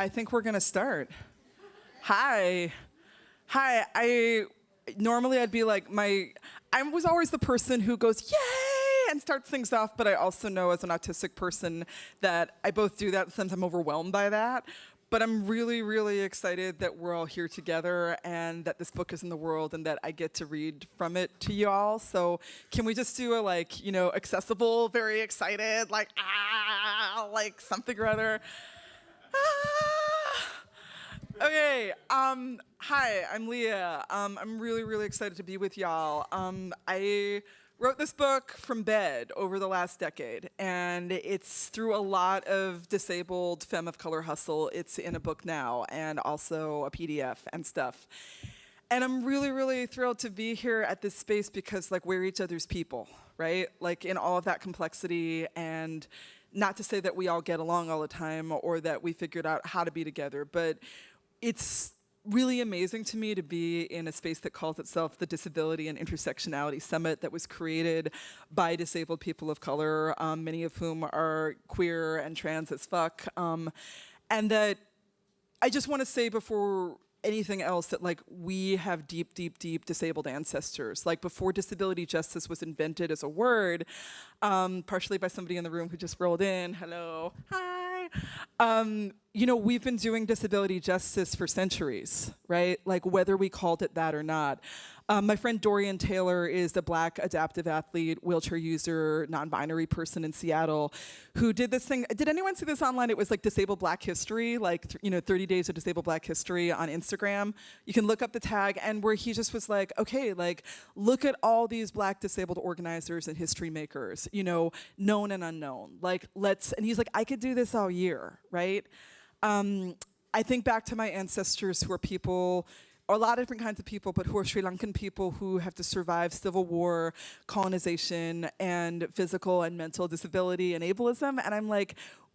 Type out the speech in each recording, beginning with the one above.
I think we're gonna start. Hi. Normally I'd be like I was always the person who goes, yay, and starts things off, but I also know as an autistic person that I both do that, sometimes I'm overwhelmed by that. But I'm really, really excited that we're all here together and that this book is in the world and that I get to read from it to you all. So can we just do a accessible, very excited, like something or other? Okay, hi, I'm Leah. I'm really, really excited to be with y'all. I wrote this book from bed over the last decade, and it's through a lot of disabled femme of color hustle. It's in a book now, and also a PDF and stuff. And I'm really, really thrilled to be here at this space because we're each other's people, right? In all of that complexity, and not to say that we all get along all the time or that we figured out how to be together, but it's really amazing to me to be in a space that calls itself the Disability and Intersectionality Summit that was created by disabled people of color, many of whom are queer and trans as fuck. And that I just want to say before anything else that we have deep, deep, deep disabled ancestors. Before disability justice was invented as a word, partially by somebody in the room who just rolled in, hello, hi. We've been doing disability justice for centuries, right? Whether we called it that or not. My friend Dorian Taylor is a Black adaptive athlete, wheelchair user, non-binary person in Seattle who did this thing. Did anyone see this online? It was Disabled Black History, 30 days of Disabled Black History on Instagram. You can look up the tag, and where he just was okay, look at all these Black disabled organizers and history makers, known and unknown. And he's I could do this all year, right? I think back to my ancestors who are people, a lot of different kinds of people, but who are Sri Lankan people who have to survive civil war, colonization, and physical and mental disability and ableism. And I'm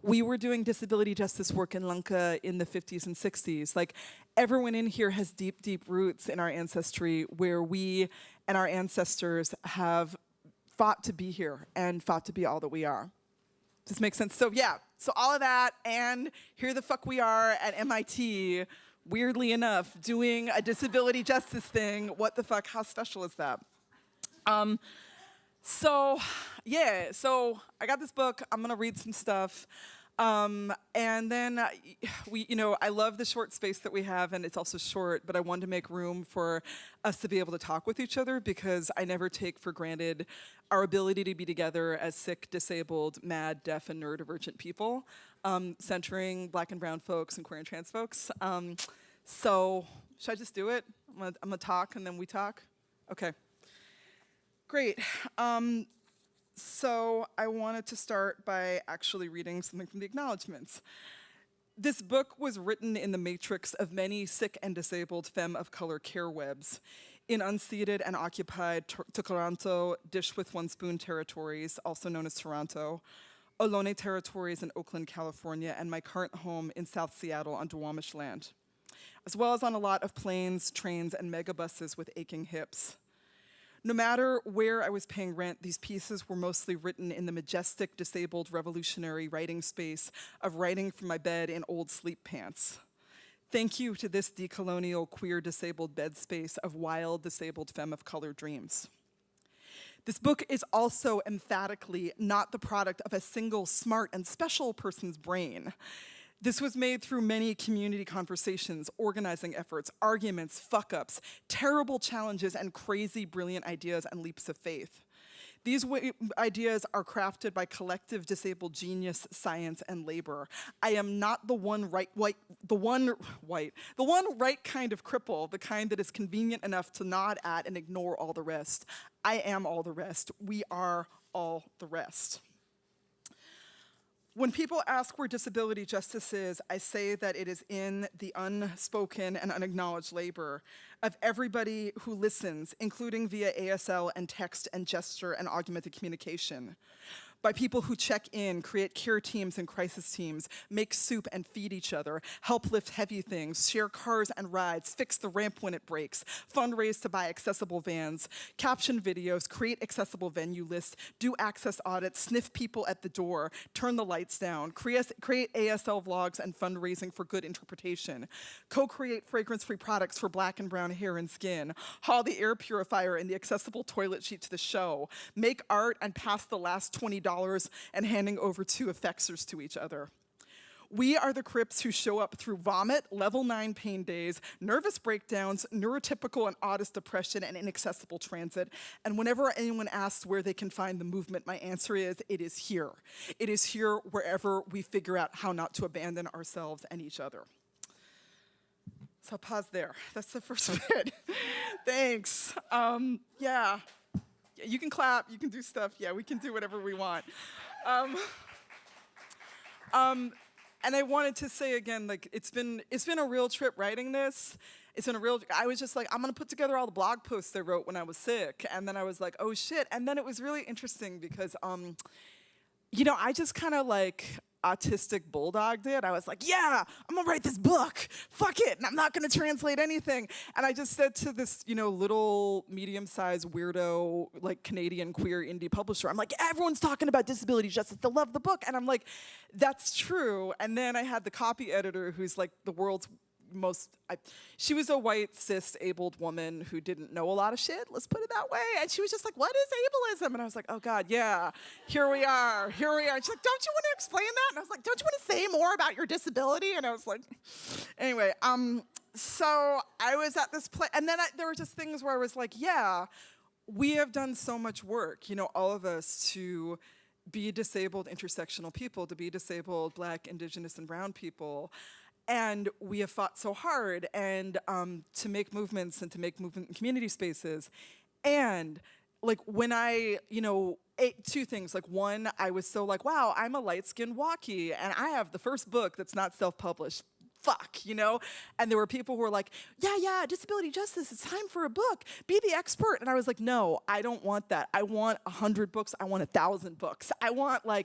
we were doing disability justice work in Lanka in the 50s and 60s. Everyone in here has deep, deep roots in our ancestry where we and our ancestors have fought to be here and fought to be all that we are. Does this make sense? So yeah, so all of that, and here the fuck we are at MIT, weirdly enough, doing a disability justice thing. What the fuck, how special is that? So I got this book, I'm gonna read some stuff. And then I love the short space that we have, and it's also short, but I wanted to make room for us to be able to talk with each other because I never take for granted our ability to be together as sick, disabled, mad, deaf, and neurodivergent people, centering Black and brown folks and queer and trans folks. So should I just do it? I'm gonna talk and then we talk? Okay, great. So I wanted to start by actually reading something from the Acknowledgements. This book was written in the matrix of many sick and disabled femme of color care webs in unceded and occupied Toronto dish with one spoon territories, also known as Toronto, Ohlone territories in Oakland, California, and my current home in South Seattle on Duwamish land, as well as on a lot of planes, trains, and megabuses with aching hips. No matter where I was paying rent, these pieces were mostly written in the majestic, disabled, revolutionary writing space of writing from my bed in old sleep pants. Thank you to this decolonial, queer, disabled bed space of wild, disabled femme of color dreams. This book is also emphatically not the product of a single smart and special person's brain. This was made through many community conversations, organizing efforts, arguments, fuck-ups, terrible challenges, and crazy, brilliant ideas and leaps of faith. These ideas are crafted by collective disabled genius, science, and labor. I am not the one right kind of cripple, the kind that is convenient enough to nod at and ignore all the rest. I am all the rest. We are all the rest. When people ask where disability justice is, I say that it is in the unspoken and unacknowledged labor of everybody who listens, including via ASL and text and gesture and augmented communication. by people who check in, create care teams and crisis teams, make soup and feed each other, help lift heavy things, share cars and rides, fix the ramp when it breaks, fundraise to buy accessible vans, caption videos, create accessible venue lists, do access audits, sniff people at the door, turn the lights down, create ASL vlogs and fundraising for good interpretation, co-create fragrance-free products for black and brown hair and skin, haul the air purifier and the accessible toilet sheet to the show, make art and pass the last $20 and handing over two effectsers to each other. We are the Crips who show up through vomit, level 9 pain days, nervous breakdowns, neurotypical and oddest depression, and inaccessible transit. And whenever anyone asks where they can find the movement, my answer is, it is here. It is here wherever we figure out how not to abandon ourselves and each other. So I'll pause there. That's the first bit. Thanks. Yeah, you can clap, you can do stuff. Yeah, we can do whatever we want. And I wanted to say again, like it's been a real trip writing this. I was just like, I'm gonna put together all the blog posts I wrote when I was sick, and then I was like, oh shit. And then it was really interesting because, you know, I just kind of like autistic bulldogged it. I was like, yeah, I'm gonna write this book. Fuck it, and I'm not gonna translate anything. And I just said to this, you know, little medium-sized weirdo, like Canadian queer indie publisher, I'm like, everyone's talking about disability justice. They'll love the book. And I'm like, that's true. And then I had the copy editor who's like the world's she was a white, cis-abled woman who didn't know a lot of shit, let's put it that way. And she was just like, what is ableism? And I was like, oh God, yeah, here we are. And she's like, don't you want to explain that? And I was like, don't you want to say more about your disability? And I was like, anyway, so I was at this place, and then there were just things where I was like, yeah, we have done so much work, you know, all of us, to be disabled intersectional people, to be disabled Black, Indigenous, and brown people. And we have fought so hard and to make movements and to make movement in community spaces. And like when I, you know, two things. Like one, I was so like, wow, I'm a light-skinned walkie and I have the first book that's not self-published. Fuck, you know? And there were people who were like, yeah, disability justice, it's time for a book. Be the expert. And I was like, no, I don't want that. I want 100 books. I want 1,000 books. I want us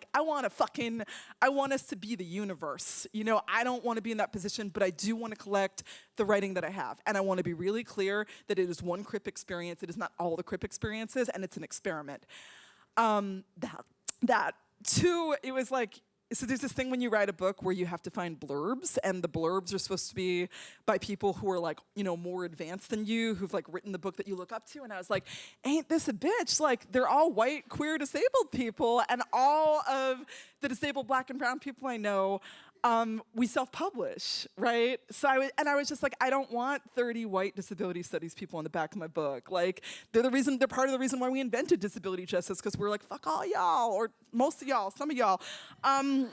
to be the universe. You know, I don't want to be in that position, but I do want to collect the writing that I have. And I want to be really clear that it is one CRIP experience. It is not all the CRIP experiences, and it's an experiment. Two, it was like, so there's this thing when you write a book where you have to find blurbs, and the blurbs are supposed to be by people who are like, you know, more advanced than you, who've like written the book that you look up to. And I was like, ain't this a bitch? Like, they're all white, queer, disabled people, and all of the disabled Black and brown people I know, we self-publish, right? So I was just like, I don't want 30 white disability studies people on the back of my book. Like, they're part of the reason why we invented disability justice, because we're like, fuck all y'all, or most of y'all, some of y'all. And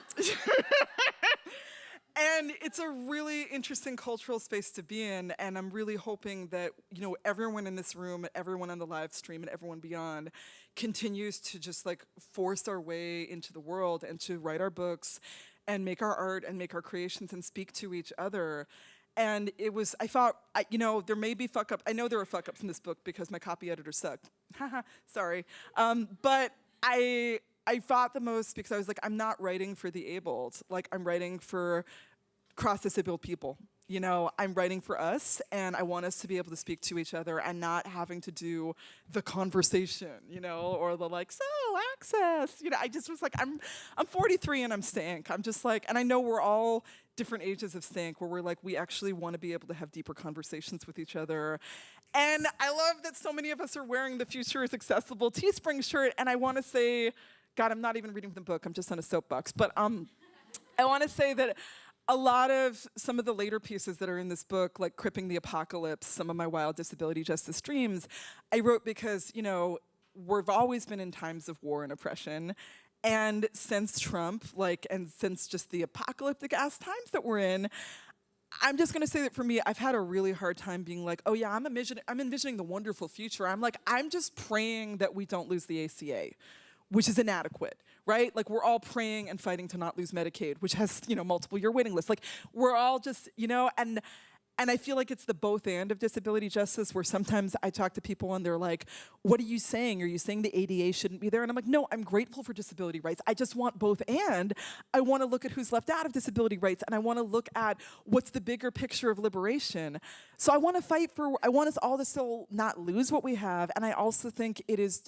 it's a really interesting cultural space to be in, and I'm really hoping that, you know, everyone in this room, everyone on the live stream, and everyone beyond continues to just like force our way into the world and to write our books and make our art and make our creations and speak to each other. And it was, I thought, you know, there may be fuck up. I know there were fuck ups in this book because my copy editor sucked. Haha, sorry. But I fought the most because I was like, I'm not writing for the abled. Like, I'm writing for cross-disabled people. You know, I'm writing for us, and I want us to be able to speak to each other and not having to do the conversation, you know, or the like, so access. You know, I just was like, I'm 43 and I'm stank. I'm just like, and I know we're all different ages of stank where we're like, we actually want to be able to have deeper conversations with each other. And I love that so many of us are wearing the Future is Accessible Teespring shirt, and I want to say, God, I'm not even reading the book, I'm just on a soapbox, but I want to say that a lot of some of the later pieces that are in this book, like Cripping the Apocalypse, some of my wild disability justice dreams, I wrote because, you know, we've always been in times of war and oppression. And since Trump, like, and since just the apocalyptic ass times that we're in, I'm just gonna say that for me, I've had a really hard time being like, oh yeah, I'm envisioning the wonderful future. I'm just praying that we don't lose the ACA, which is inadequate, right? Like, we're all praying and fighting to not lose Medicaid, which has, you know, multiple year waiting lists. Like, we're all just, you know, and And I feel like it's the both and of disability justice, where sometimes I talk to people and they're like, what are you saying? Are you saying the ADA shouldn't be there? And I'm like, no, I'm grateful for disability rights. I just want both and. I want to look at who's left out of disability rights, and I want to look at what's the bigger picture of liberation. So I want to fight for, I want us all to still not lose what we have, and I also think it is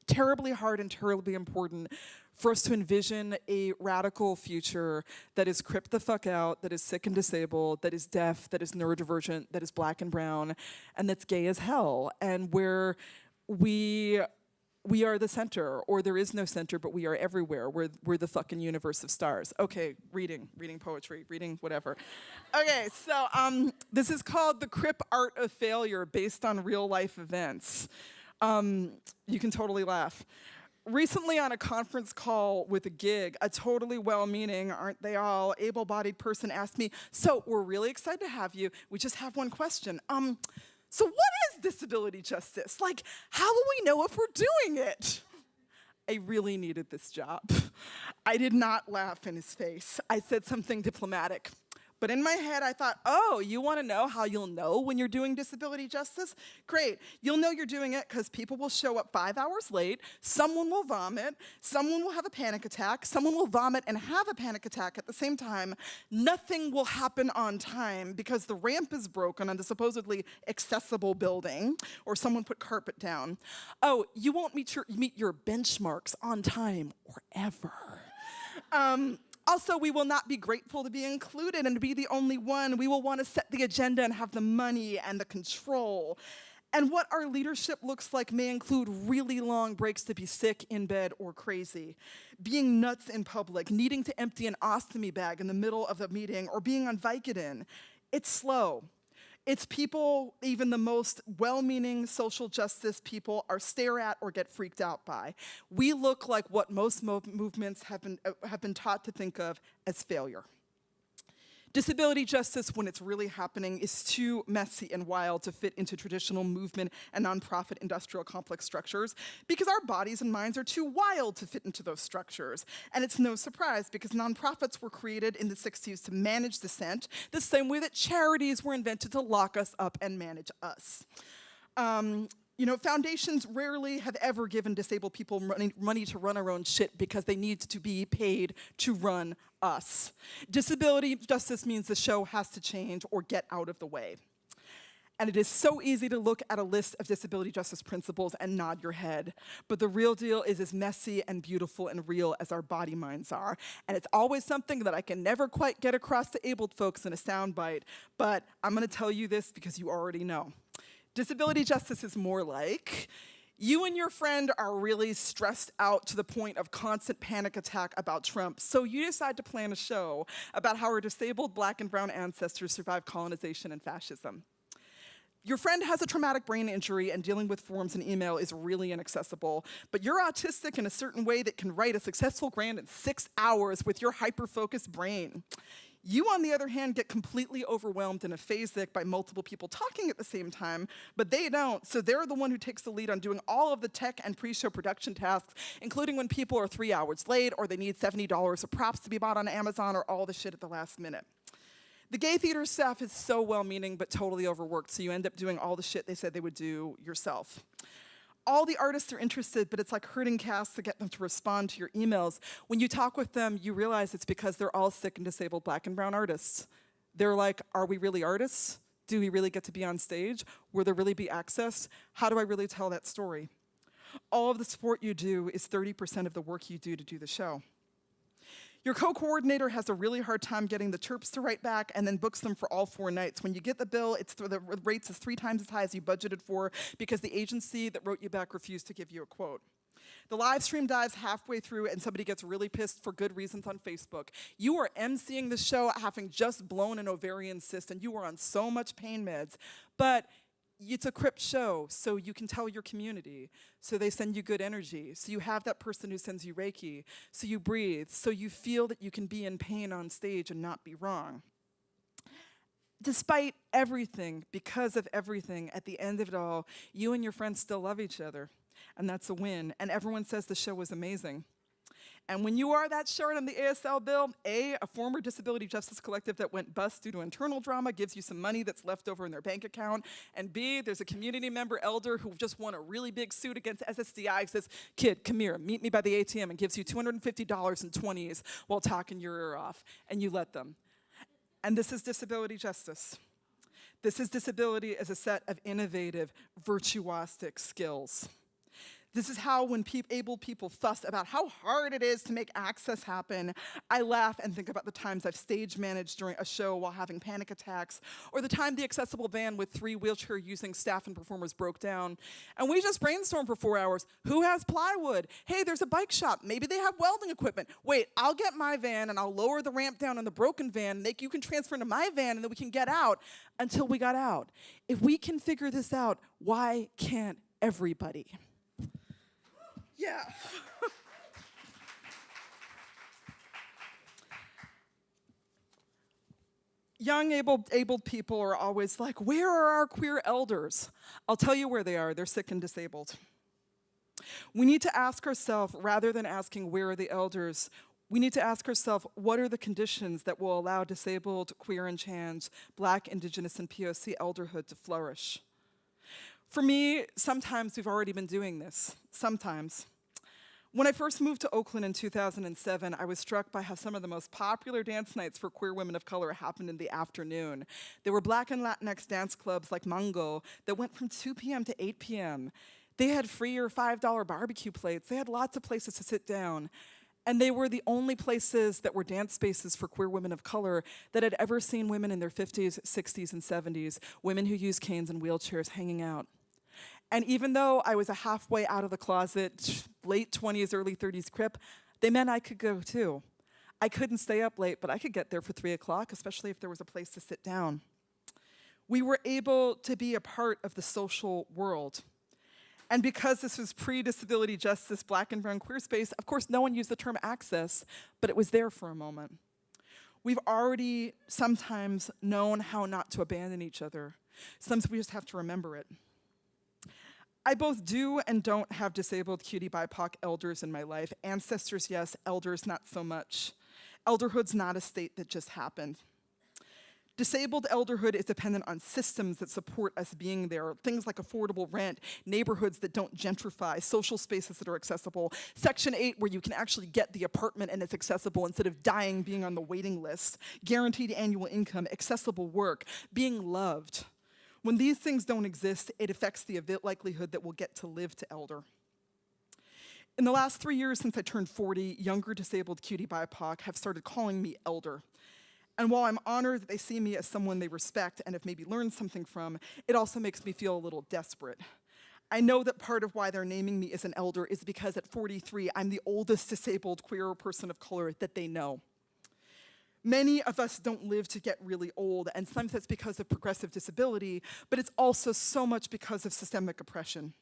terribly hard and terribly important for us to envision a radical future that is cripped the fuck out, that is sick and disabled, that is deaf, that is neurodivergent, that is black and brown, and that's gay as hell, and where we are the center, or there is no center, but we are everywhere. We're the fucking universe of stars. Okay, reading poetry, reading whatever. Okay, so this is called The Crip Art of Failure, based on real life events. You can totally laugh. Recently on a conference call with a gig, a totally well-meaning, aren't they all, able-bodied person asked me, so we're really excited to have you, we just have one question. So what is disability justice? Like, how will we know if we're doing it? I really needed this job. I did not laugh in his face. I said something diplomatic. But in my head, I thought, oh, you want to know how you'll know when you're doing disability justice? Great. You'll know you're doing it because people will show up 5 hours late, someone will vomit, someone will have a panic attack, someone will vomit and have a panic attack at the same time. Nothing will happen on time because the ramp is broken on the supposedly accessible building, or someone put carpet down. Oh, you won't meet your benchmarks on time or ever. Also, we will not be grateful to be included and to be the only one. We will want to set the agenda and have the money and the control. And what our leadership looks like may include really long breaks to be sick, in bed, or crazy, being nuts in public, needing to empty an ostomy bag in the middle of the meeting, or being on Vicodin. It's slow. It's people, even the most well-meaning social justice people, are stare at or get freaked out by. We look like what most movements have been taught to think of as failure. Disability justice, when it's really happening, is too messy and wild to fit into traditional movement and nonprofit industrial complex structures because our bodies and minds are too wild to fit into those structures. And it's no surprise because nonprofits were created in the 60s to manage dissent, the same way that charities were invented to lock us up and manage us. You know, foundations rarely have ever given disabled people money to run our own shit because they need to be paid to run us. Disability justice means the show has to change or get out of the way. And it is so easy to look at a list of disability justice principles and nod your head. But the real deal is as messy and beautiful and real as our body minds are. And it's always something that I can never quite get across to abled folks in a soundbite. But I'm gonna tell you this because you already know. Disability justice is more like, you and your friend are really stressed out to the point of constant panic attack about Trump, so you decide to plan a show about how our disabled black and brown ancestors survived colonization and fascism. Your friend has a traumatic brain injury and dealing with forms and email is really inaccessible, but you're autistic in a certain way that can write a successful grant in 6 hours with your hyper-focused brain. You, on the other hand, get completely overwhelmed and aphasic by multiple people talking at the same time, but they don't, so they're the one who takes the lead on doing all of the tech and pre-show production tasks, including when people are 3 hours late, or they need $70 of props to be bought on Amazon, or all the shit at the last minute. The gay theater staff is so well-meaning but totally overworked, so you end up doing all the shit they said they would do yourself. All the artists are interested, but it's like herding cats to get them to respond to your emails. When you talk with them, you realize it's because they're all sick and disabled black and brown artists. They're like, are we really artists? Do we really get to be on stage? Will there really be access? How do I really tell that story? All of the support you do is 30% of the work you do to do the show. Your co-coordinator has a really hard time getting the Terps to write back and then books them for all 4 nights. When you get the bill, the rates is 3 times as high as you budgeted for because the agency that wrote you back refused to give you a quote. The live stream dives halfway through and somebody gets really pissed for good reasons on Facebook. You are emceeing the show having just blown an ovarian cyst and you are on so much pain meds, but it's a crypt show, so you can tell your community. So they send you good energy. So you have that person who sends you Reiki. So you breathe. So you feel that you can be in pain on stage and not be wrong. Despite everything, because of everything, at the end of it all, you and your friends still love each other. And that's a win. And everyone says the show was amazing. And when you are that short on the ASL bill, A, a former disability justice collective that went bust due to internal drama gives you some money that's left over in their bank account, and B, there's a community member elder who just won a really big suit against SSDI, says, kid, come here, meet me by the ATM, and gives you $250 in 20s while talking your ear off, and you let them. And this is disability justice. This is disability as a set of innovative, virtuosic skills. This is how when able people fuss about how hard it is to make access happen, I laugh and think about the times I've stage managed during a show while having panic attacks, or the time the accessible van with 3 wheelchair-using staff and performers broke down, and we just brainstormed for 4 hours. Who has plywood? Hey, there's a bike shop. Maybe they have welding equipment. Wait, I'll get my van and I'll lower the ramp down on the broken van, you can transfer into my van, and then we can get out, until we got out. If we can figure this out, why can't everybody? Yeah. Young abled people are always like, where are our queer elders? I'll tell you where they are. They're sick and disabled. We need to ask ourselves, rather than asking where are the elders, we need to ask ourselves, what are the conditions that will allow disabled, queer and trans, Black, Indigenous, and POC elderhood to flourish? For me, sometimes we've already been doing this. Sometimes. When I first moved to Oakland in 2007, I was struck by how some of the most popular dance nights for queer women of color happened in the afternoon. There were Black and Latinx dance clubs like Mango that went from 2 p.m. to 8 p.m. They had free or $5 barbecue plates. They had lots of places to sit down. And they were the only places that were dance spaces for queer women of color that had ever seen women in their 50s, 60s, and 70s, women who used canes and wheelchairs hanging out. And even though I was a halfway out of the closet, late 20s, early 30s crip, they meant I could go too. I couldn't stay up late, but I could get there for 3 o'clock, especially if there was a place to sit down. We were able to be a part of the social world. And because this was pre-disability justice, Black and brown queer space, of course no one used the term access, but it was there for a moment. We've already sometimes known how not to abandon each other. Sometimes we just have to remember it. I both do and don't have disabled cutie BIPOC elders in my life. Ancestors, yes. Elders, not so much. Elderhood's not a state that just happened. Disabled elderhood is dependent on systems that support us being there. Things like affordable rent, neighborhoods that don't gentrify, social spaces that are accessible, Section 8 where you can actually get the apartment and it's accessible instead of dying being on the waiting list, guaranteed annual income, accessible work, being loved. When these things don't exist, it affects the likelihood that we'll get to live to elder. In the last 3 years since I turned 40, younger disabled cutie BIPOC have started calling me elder. And while I'm honored that they see me as someone they respect and have maybe learned something from, it also makes me feel a little desperate. I know that part of why they're naming me as an elder is because at 43, I'm the oldest disabled queer person of color that they know. Many of us don't live to get really old, and sometimes that's because of progressive disability, but it's also so much because of systemic oppression.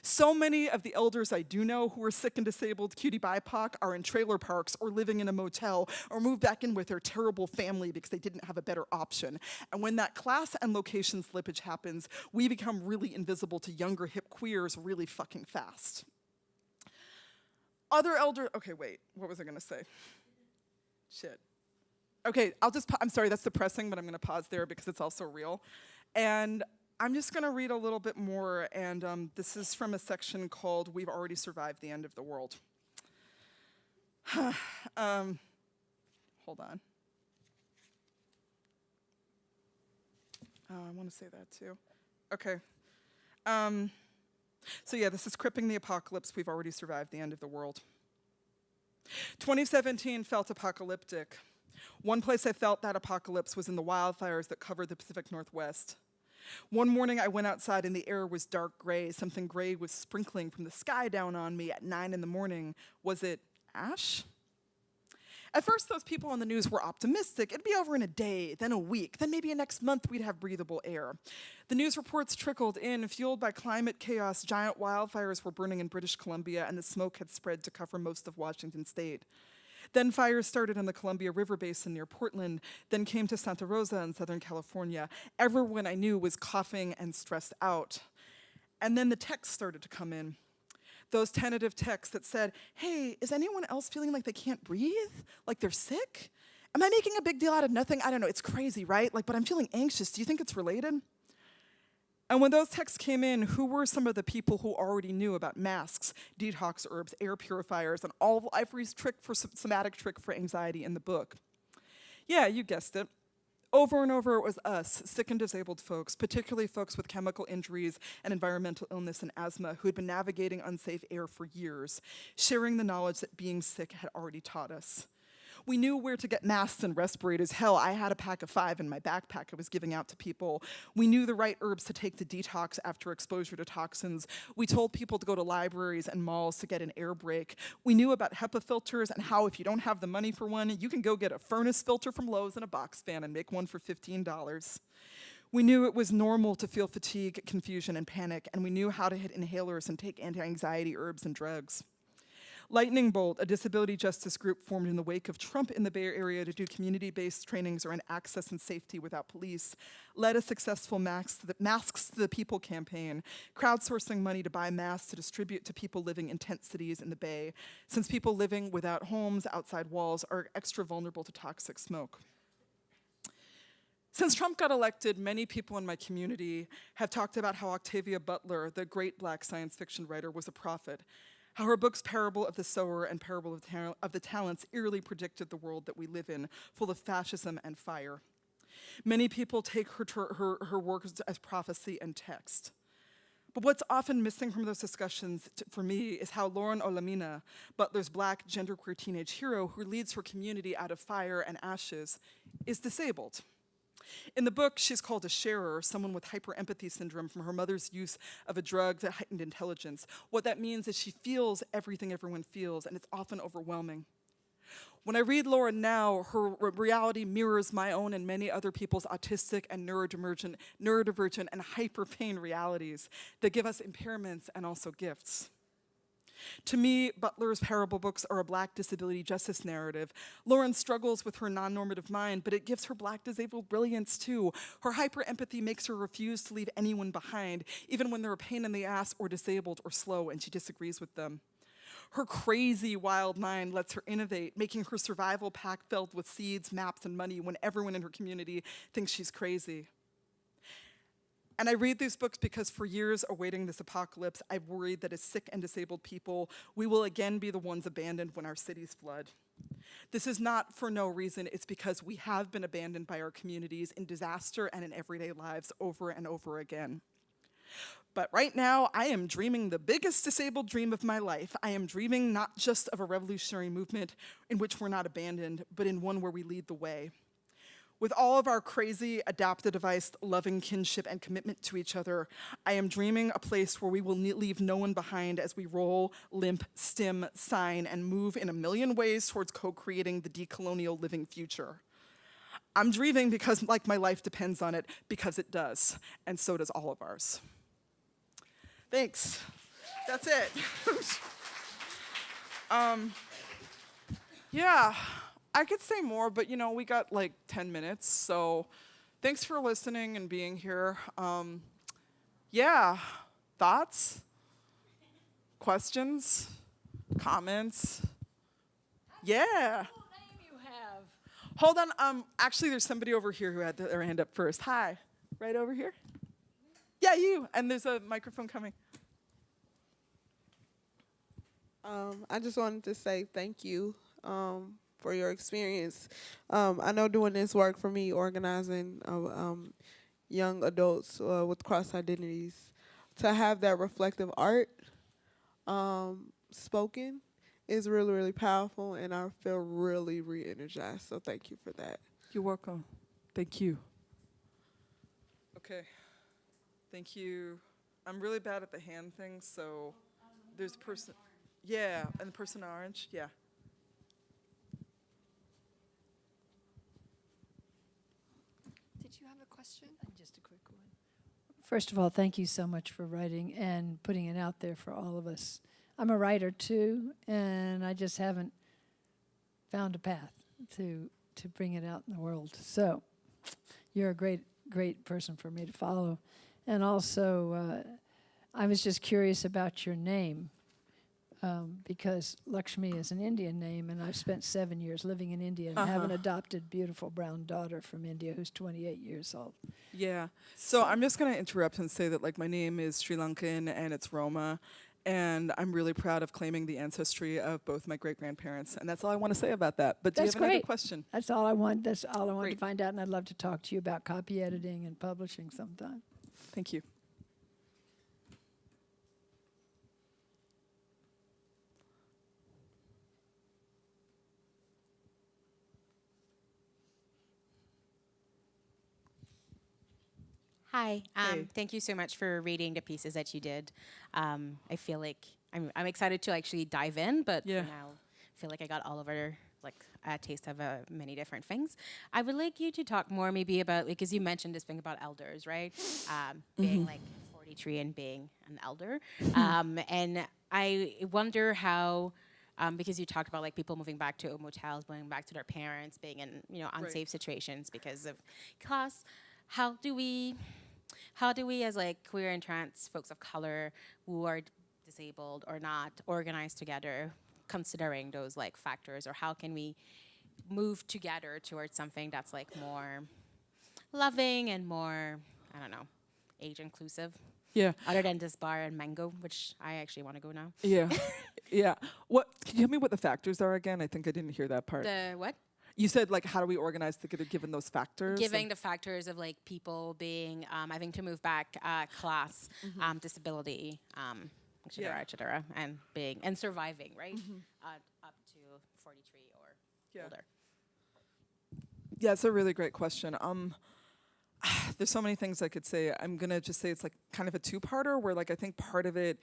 So many of the elders I do know who are sick and disabled, cutie BIPOC, are in trailer parks or living in a motel or moved back in with their terrible family because they didn't have a better option. And when that class and location slippage happens, we become really invisible to younger hip queers really fucking fast. Okay, wait, what was I gonna say? Shit. Okay, I'm sorry, that's depressing, but I'm gonna pause there because it's also real. And I'm just gonna read a little bit more, and this is from a section called We've Already Survived the End of the World. Hold on. Oh, I wanna say that too. Okay. So yeah, this is Cripping the Apocalypse, We've Already Survived the End of the World. 2017 felt apocalyptic. One place I felt that apocalypse was in the wildfires that covered the Pacific Northwest. One morning I went outside and the air was dark gray. Something gray was sprinkling from the sky down on me at 9 in the morning. Was it ash? At first, those people on the news were optimistic. It'd be over in a day, then a week, then maybe next month we'd have breathable air. The news reports trickled in, fueled by climate chaos. Giant wildfires were burning in British Columbia and the smoke had spread to cover most of Washington state. Then fires started in the Columbia River Basin near Portland, then came to Santa Rosa in Southern California. Everyone I knew was coughing and stressed out. And then the texts started to come in. Those tentative texts that said, hey, is anyone else feeling like they can't breathe? Like they're sick? Am I making a big deal out of nothing? I don't know, it's crazy, right? Like, but I'm feeling anxious. Do you think it's related? And when those texts came in, who were some of the people who already knew about masks, detox herbs, air purifiers, and all of Ivory's somatic trick for anxiety in the book? Yeah, you guessed it. Over and over, it was us, sick and disabled folks, particularly folks with chemical injuries and environmental illness and asthma who had been navigating unsafe air for years, sharing the knowledge that being sick had already taught us. We knew where to get masks and respirators. Hell, I had a pack of 5 in my backpack I was giving out to people. We knew the right herbs to take to detox after exposure to toxins. We told people to go to libraries and malls to get an air break. We knew about HEPA filters and how if you don't have the money for one, you can go get a furnace filter from Lowe's and a box fan and make one for $15. We knew it was normal to feel fatigue, confusion, and panic, and we knew how to hit inhalers and take anti-anxiety herbs and drugs. Lightning Bolt, a disability justice group formed in the wake of Trump in the Bay Area to do community-based trainings around access and safety without police, led a successful Masks to the People campaign, crowdsourcing money to buy masks to distribute to people living in tent cities in the Bay, since people living without homes outside walls are extra vulnerable to toxic smoke. Since Trump got elected, many people in my community have talked about how Octavia Butler, the great Black science fiction writer, was a prophet, how her books Parable of the Sower and Parable of the Talents eerily predicted the world that we live in, full of fascism and fire. Many people take her work as prophecy and text. But what's often missing from those discussions for me is how Lauren Olamina, Butler's Black genderqueer teenage hero who leads her community out of fire and ashes, is disabled. In the book, she's called a sharer, someone with hyperempathy syndrome from her mother's use of a drug that heightened intelligence. What that means is she feels everything everyone feels, and it's often overwhelming. When I read Lauren now, her reality mirrors my own and many other people's autistic and neurodivergent and hyper-pain realities that give us impairments and also gifts. To me, Butler's parable books are a Black disability justice narrative. Lauren struggles with her non-normative mind, but it gives her Black disabled brilliance too. Her hyper-empathy makes her refuse to leave anyone behind, even when they're a pain in the ass or disabled or slow and she disagrees with them. Her crazy, wild mind lets her innovate, making her survival pack filled with seeds, maps, and money when everyone in her community thinks she's crazy. And I read these books because for years awaiting this apocalypse, I've worried that as sick and disabled people, we will again be the ones abandoned when our cities flood. This is not for no reason, it's because we have been abandoned by our communities in disaster and in everyday lives over and over again. But right now, I am dreaming the biggest disabled dream of my life. I am dreaming not just of a revolutionary movement in which we're not abandoned, but in one where we lead the way. With all of our crazy, adaptive-devised loving kinship and commitment to each other, I am dreaming a place where we will leave no one behind as we roll, limp, stim, sign, and move in a million ways towards co-creating the decolonial living future. I'm dreaming because, like, my life depends on it, because it does, and so does all of ours. Thanks. That's it. Yeah. I could say more, but you know, we got like 10 minutes, so thanks for listening and being here. Yeah, thoughts? Questions? Comments? Yeah. What name you have? Hold on, actually there's somebody over here who had their hand up first. Hi, right over here? Yeah, you, and there's a microphone coming. I just wanted to say thank you. For your experience. I know doing this work for me, organizing young adults with cross identities, to have that reflective art spoken is really, really powerful, and I feel really re-energized, so thank you for that. You're welcome. Thank you. Okay, thank you. I'm really bad at the hand thing, so there's a person, yeah, and the person in orange, yeah. Did you have a question? Just a quick one. First of all, thank you so much for writing and putting it out there for all of us. I'm a writer too, and I just haven't found a path to bring it out in the world. So you're a great person for me to follow. And also, I was just curious about your name, because Lakshmi is an Indian name, and I've spent 7 years living in India and have an adopted beautiful brown daughter from India who's 28 years old. Yeah. So I'm just going to interrupt and say that like my name is Sri Lankan and it's Roma. And I'm really proud of claiming the ancestry of both my great-grandparents. And that's all I want to say about that. But do you That's have another great. question? That's all I want. That's all I want to Great. find out, and I'd love to talk to you about copy editing and publishing sometime. Thank you. Hi. Hey. Thank you so much for reading the pieces that you did. I feel like I'm excited to actually dive in, but Yeah. for now, I feel like I got all over like a taste of many different things. I would like you to talk more maybe about, because you mentioned this thing about elders, right? Being like 43 and being an elder. And I wonder how, because you talked about like people moving back to motels, moving back to their parents, being in unsafe situations because of class. How do we as like queer and trans folks of color who are disabled or not organize together considering those like factors, or how can we move together towards something that's like more loving and more, I don't know, age inclusive, Yeah. other than this bar and mango, which I actually want to go now. Yeah. Yeah. What? Can you tell me what the factors are again? I think I didn't hear that part. The what? You said like, how do we organize together given those factors? Giving the factors of like people being having to move back, class, disability, et cetera, Yeah. et cetera, and being and surviving, right? Up to 43 or Yeah. older. Yeah, it's a really great question. There's so many things I could say. I'm gonna just say it's like kind of a two-parter where like I think part of it,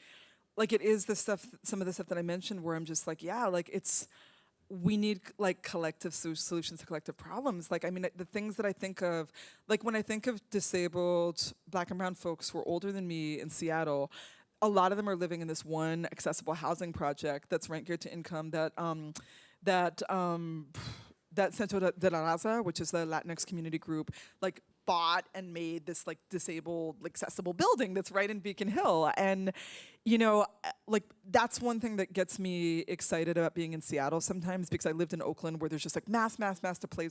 like it is the stuff, some of the stuff that I mentioned where I'm just like, yeah, like we need like collective solutions to collective problems. Like, I mean, the things that I think of, like when I think of disabled Black and brown folks who are older than me in Seattle, a lot of them are living in this one accessible housing project that's rent geared to income that Centro de la Raza, which is the Latinx community group, like bought and made this like disabled, like, accessible building that's right in Beacon Hill. And, you know, like that's one thing that gets me excited about being in Seattle sometimes, because I lived in Oakland where there's just like mass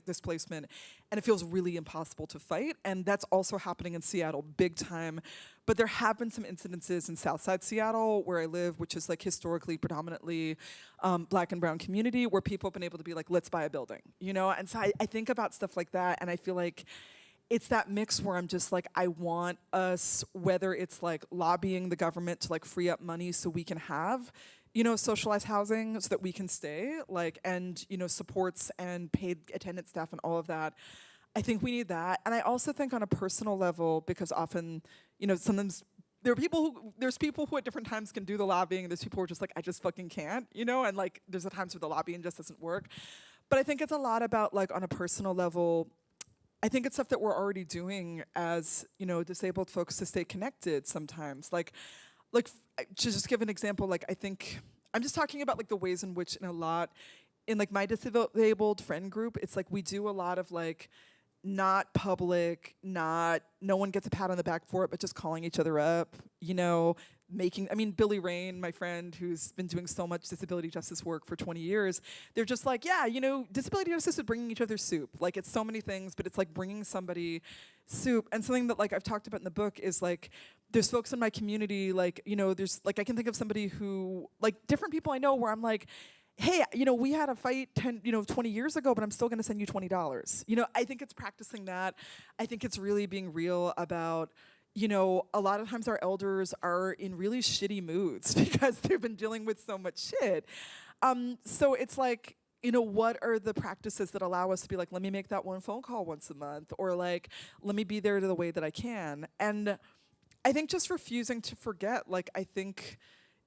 displacement, and it feels really impossible to fight. And that's also happening in Seattle big time. But there have been some incidences in Southside Seattle where I live, which is like historically predominantly Black and brown community, where people have been able to be like, let's buy a building, you know? And so I think about stuff like that, and I feel like it's that mix where I'm just like, I want us, whether it's like lobbying the government to like free up money so we can have, you know, socialized housing so that we can stay, like, and, you know, supports and paid attendant staff and all of that. I think we need that. And I also think on a personal level, because often, you know, sometimes there's people who at different times can do the lobbying, and there's people who are just like, I just fucking can't, you know, and like there's at times where the lobbying just doesn't work. But I think it's a lot about like on a personal level, I think it's stuff that we're already doing as, you know, disabled folks to stay connected sometimes. Like to just give an example, like I think, I'm just talking about like the ways in which in like my disabled friend group, it's like we do a lot of like not public, no one gets a pat on the back for it, but just calling each other up, you know, Billy Rain, my friend who's been doing so much disability justice work for 20 years, they're just like, yeah, you know, disability justice is bringing each other soup. Like, it's so many things, but it's like bringing somebody soup. And something that like I've talked about in the book is like, there's folks in my community, like, you know, there's like, I can think of somebody who, like different people I know where I'm like, hey, you know, we had a fight 20 years ago, but I'm still gonna send you $20. You know, I think it's practicing that. I think it's really being real about, you know, a lot of times our elders are in really shitty moods because they've been dealing with so much shit. So it's like, you know, what are the practices that allow us to be like, let me make that one phone call once a month, or like, let me be there to the way that I can. And I think just refusing to forget, like, I think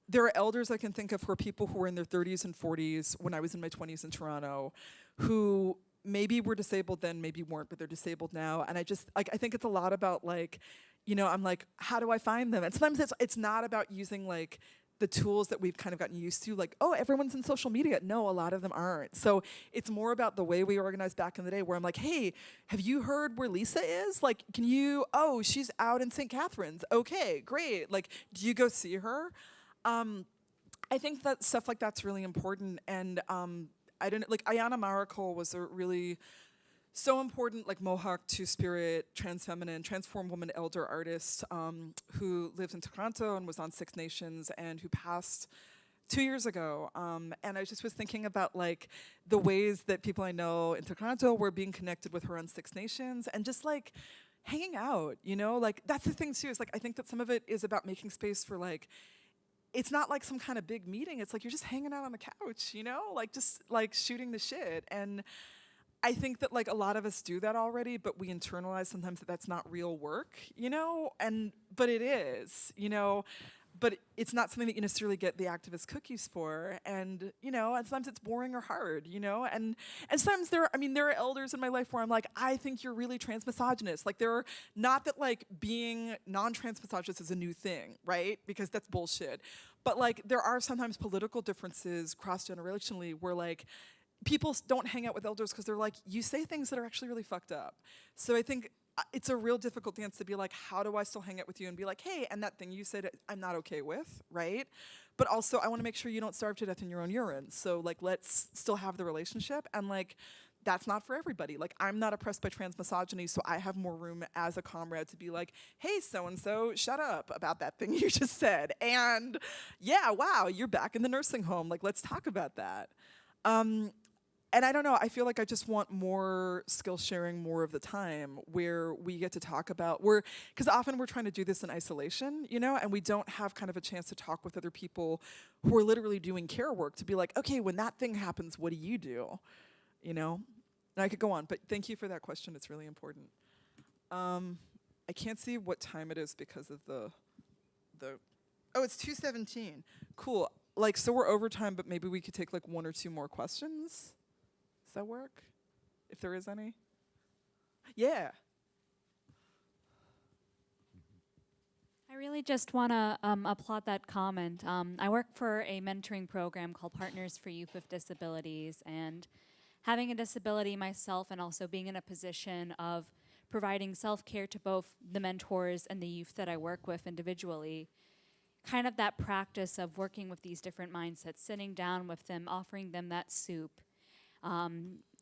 there are elders I can think of who are people who were in their 30s and 40s when I was in my 20s in Toronto, who maybe were disabled then, maybe weren't, but they're disabled now. And I just, like, I think it's a lot about like, you know, I'm like, how do I find them? And sometimes it's not about using like the tools that we've kind of gotten used to, like, oh, everyone's in social media. No, a lot of them aren't. So it's more about the way we organized back in the day, where I'm like, hey, have you heard where Lisa is? Like, oh, she's out in St. Catharines. Okay, great. Like, do you go see her? I think that stuff like that's really important. And I don't like Ayanna Maracle was a really so important, like Mohawk Two-Spirit, trans feminine, transform woman elder artist who lives in Toronto and was on Six Nations and who passed 2 years ago. And I just was thinking about like the ways that people I know in Toronto were being connected with her on Six Nations and just like hanging out, you know? Like that's the thing too, is like I think that some of it is about making space for like, it's not like some kind of big meeting. It's like you're just hanging out on the couch, you know? Like just like shooting the shit. And I think that like a lot of us do that already, but we internalize sometimes that that's not real work, you know? But it is, you know? But it's not something that you necessarily get the activist cookies for. And, you know, and sometimes it's boring or hard, you know? And sometimes there are elders in my life where I'm like, I think you're really transmisogynist. Like there are, not that like being non-transmisogynist is a new thing, right? Because that's bullshit. But like there are sometimes political differences cross-generationally where like, people don't hang out with elders because they're like, you say things that are actually really fucked up. So I think it's a real difficult dance to be like, how do I still hang out with you and be like, hey, and that thing you said I'm not okay with, right? But also I want to make sure you don't starve to death in your own urine. So like, let's still have the relationship. And like, that's not for everybody. Like, I'm not oppressed by trans misogyny, so I have more room as a comrade to be like, hey, so-and-so, shut up about that thing you just said. And yeah, wow, you're back in the nursing home. Like, let's talk about that. And I don't know, I feel like I just want more skill sharing more of the time where we get to talk about, because often we're trying to do this in isolation, you know, and we don't have kind of a chance to talk with other people who are literally doing care work to be like, okay, when that thing happens, what do? You know? And I could go on, but thank you for that question, it's really important. I can't see what time it is because of the oh, it's 2:17, cool. Like, so we're over time, but maybe we could take like 1 or 2 more questions? Does that work? If there is any? Yeah. I really just want to applaud that comment. I work for a mentoring program called Partners for Youth with Disabilities, and having a disability myself and also being in a position of providing self-care to both the mentors and the youth that I work with individually, kind of that practice of working with these different mindsets, sitting down with them, offering them that soup.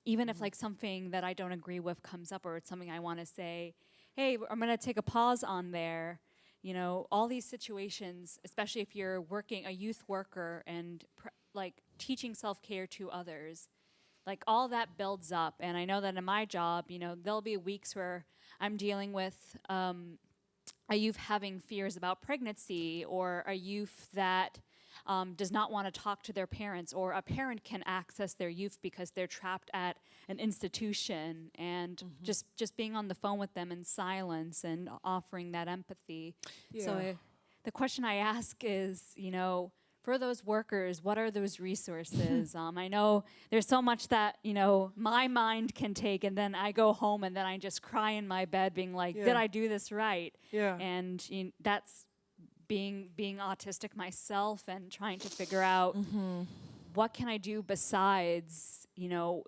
Even if like something that I don't agree with comes up or it's something I want to say, hey, I'm going to take a pause on there. You know, all these situations, especially if you're working, a youth worker and like teaching self-care to others, like all that builds up. And I know that in my job, you know, there'll be weeks where I'm dealing with a youth having fears about pregnancy, or a youth that does not want to talk to their parents, or a parent can access their youth because they're trapped at an institution, and just being on the phone with them in silence and offering that empathy. Yeah. So the question I ask is, you know, for those workers, what are those resources? I know there's so much that, you know, my mind can take, and then I go home and then I just cry in my bed being like, did I do this right? Yeah. And you know, that's being autistic myself and trying to figure out what can I do besides, you know,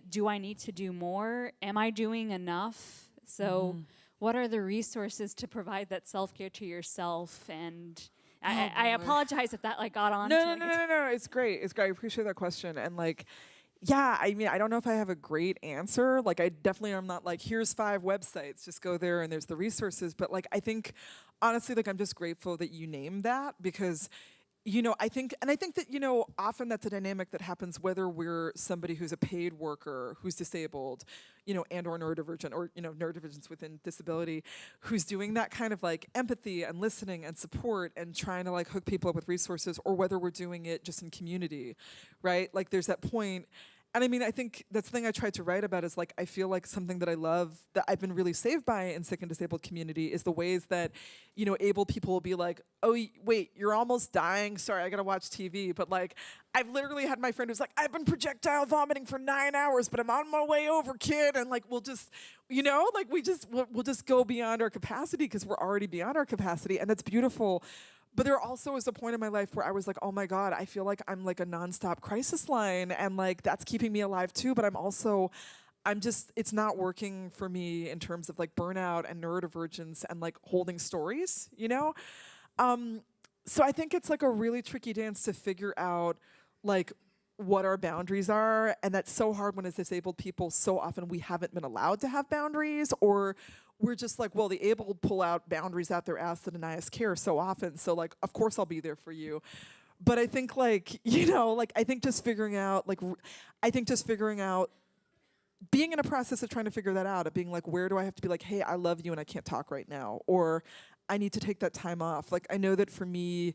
do I need to do more? Am I doing enough? So what are the resources to provide that self-care to yourself? And I apologize if that like got on. No, it's great. It's great. I appreciate that question. And like, yeah, I mean, I don't know if I have a great answer. Like, I definitely am not like, here's 5 websites, just go there and there's the resources. But like, I think, honestly, like, I'm just grateful that you named that, because, you know, I think that, you know, often that's a dynamic that happens whether we're somebody who's a paid worker, who's disabled, you know, and or neurodivergent, or, you know, neurodivergence within disability, who's doing that kind of like empathy and listening and support and trying to like hook people up with resources, or whether we're doing it just in community, right? Like there's that point. And I mean, I think that's the thing I tried to write about is like, I feel like something that I love that I've been really saved by in sick and disabled community is the ways that, you know, able people will be like, oh, wait, you're almost dying. Sorry, I gotta watch TV. But like, I've literally had my friend who's like, I've been projectile vomiting for 9 hours, but I'm on my way over, kid. And like, we'll just, you know, like we'll just go beyond our capacity because we're already beyond our capacity. And that's beautiful. But there also was a point in my life where I was like, oh my God, I feel like I'm like a nonstop crisis line, and like that's keeping me alive too, but it's not working for me in terms of like burnout and neurodivergence and like holding stories, you know? So I think it's like a really tricky dance to figure out like what our boundaries are, and that's so hard when as disabled people so often we haven't been allowed to have boundaries, or we're just like, well, the able pull out boundaries out their ass to deny us care so often, so like of course I'll be there for you. But I think like, you know, like I think just figuring out like being in a process of trying to figure that out, of being like, where do I have to be like, hey, I love you and I can't talk right now, or I need to take that time off. Like I know that for me,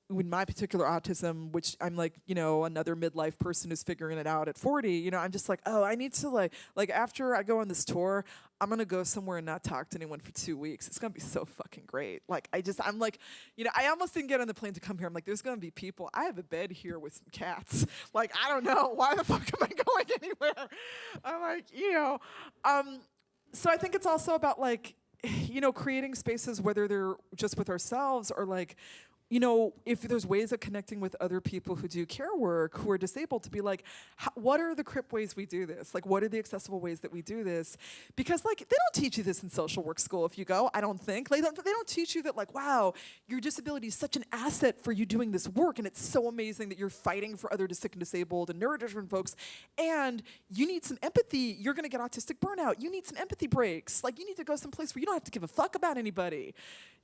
with my particular autism, which I'm like, you know, another midlife person who's figuring it out at 40, you know, I'm just like, oh, I need to like after I go on this tour, I'm gonna go somewhere and not talk to anyone for 2 weeks. It's gonna be so fucking great. Like I'm like, you know, I almost didn't get on the plane to come here. I'm like, there's gonna be people. I have a bed here with some cats. Like, I don't know, why the fuck am I going anywhere? I'm like, you know, so I think it's also about like, you know, creating spaces, whether they're just with ourselves or like, you know, if there's ways of connecting with other people who do care work, who are disabled, to be like, what are the crip ways we do this? Like, what are the accessible ways that we do this? Because, like, they don't teach you this in social work school if you go, I don't think. Like, they don't teach you that, like, wow, your disability is such an asset for you doing this work, and it's so amazing that you're fighting for other sick and disabled and neurodivergent folks, and you need some empathy. You're going to get autistic burnout. You need some empathy breaks. Like, you need to go someplace where you don't have to give a fuck about anybody.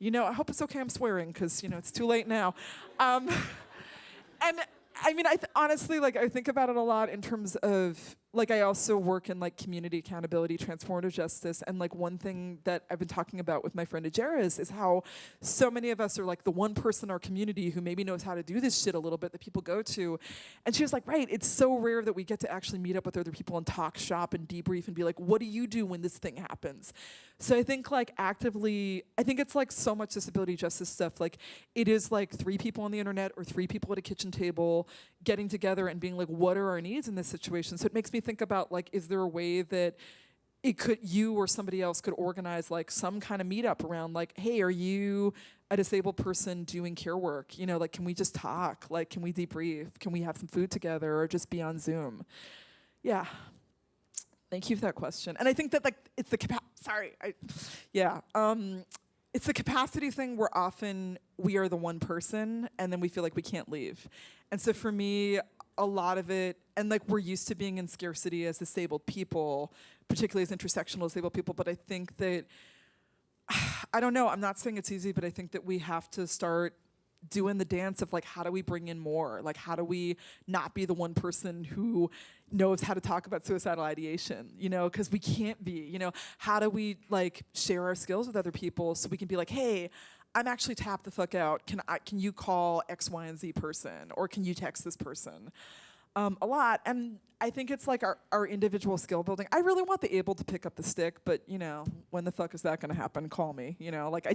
You know, I hope it's okay I'm swearing, because, you know, it's too late now. And I mean, honestly, like, I think about it a lot in terms of, like, I also work in, like, community accountability, transformative justice, and, like, one thing that I've been talking about with my friend Ajaris is how so many of us are, like, the one person in our community who maybe knows how to do this shit a little bit that people go to. And she was like, right, it's so rare that we get to actually meet up with other people and talk shop and debrief and be like, what do you do when this thing happens? So I think, like, actively, I think it's, like, so much disability justice stuff. Like, it is, like, 3 people on the internet or 3 people at a kitchen table getting together and being like, what are our needs in this situation? So it makes me think about, like, is there a way that you or somebody else could organize, like, some kind of meetup around, like, hey, are you a disabled person doing care work? You know, like, can we just talk? Like, can we debrief? Can we have some food together or just be on Zoom? Yeah. Thank you for that question. And I think that, like, it's the it's the capacity thing where often we are the one person and then we feel like we can't leave. And so for me, a lot of it, and like we're used to being in scarcity as disabled people, particularly as intersectional disabled people, but I think that, I don't know, I'm not saying it's easy, but I think that we have to start doing the dance of like, how do we bring in more? Like, how do we not be the one person who knows how to talk about suicidal ideation, you know, because we can't be, you know, how do we like share our skills with other people so we can be like, hey, I'm actually tapped the fuck out. Can you call X, Y, and Z person? Or can you text this person? A lot. And I think it's like our individual skill building. I really want the able to pick up the stick, but you know, when the fuck is that gonna happen? Call me, you know? Like I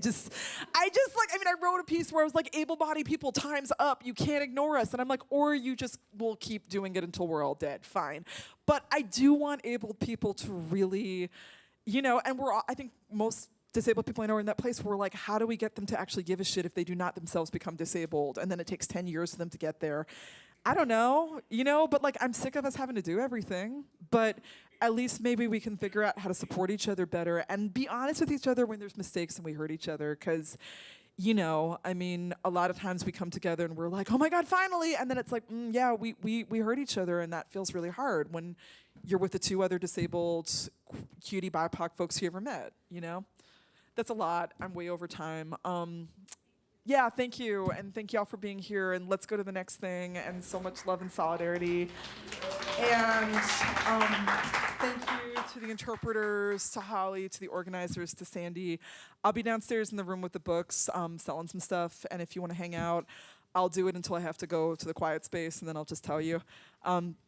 wrote a piece where I was like, able-bodied people, time's up. You can't ignore us. And I'm like, or you just will keep doing it until we're all dead. Fine. But I do want able people to really, you know, and I think most disabled people I know are in that place where we're like, how do we get them to actually give a shit if they do not themselves become disabled? And then it takes 10 years for them to get there. I don't know, you know, but like I'm sick of us having to do everything. But at least maybe we can figure out how to support each other better and be honest with each other when there's mistakes and we hurt each other. Because, you know, I mean, a lot of times we come together and we're like, oh my God, finally. And then it's like, yeah, we hurt each other, and that feels really hard when you're with the 2 other disabled cutie BIPOC folks you ever met, you know? That's a lot. I'm way over time. Yeah, thank you, and thank you all for being here, and let's go to the next thing, and so much love and solidarity. And thank you to the interpreters, to Holly, to the organizers, to Sandy. I'll be downstairs in the room with the books, selling some stuff, and if you want to hang out, I'll do it until I have to go to the quiet space, and then I'll just tell you.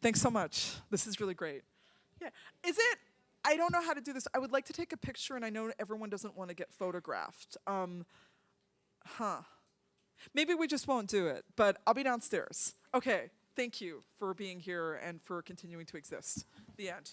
Thanks so much. This is really great. Yeah, I don't know how to do this. I would like to take a picture, and I know everyone doesn't want to get photographed. Maybe we just won't do it, but I'll be downstairs. Okay, thank you for being here and for continuing to exist. The end.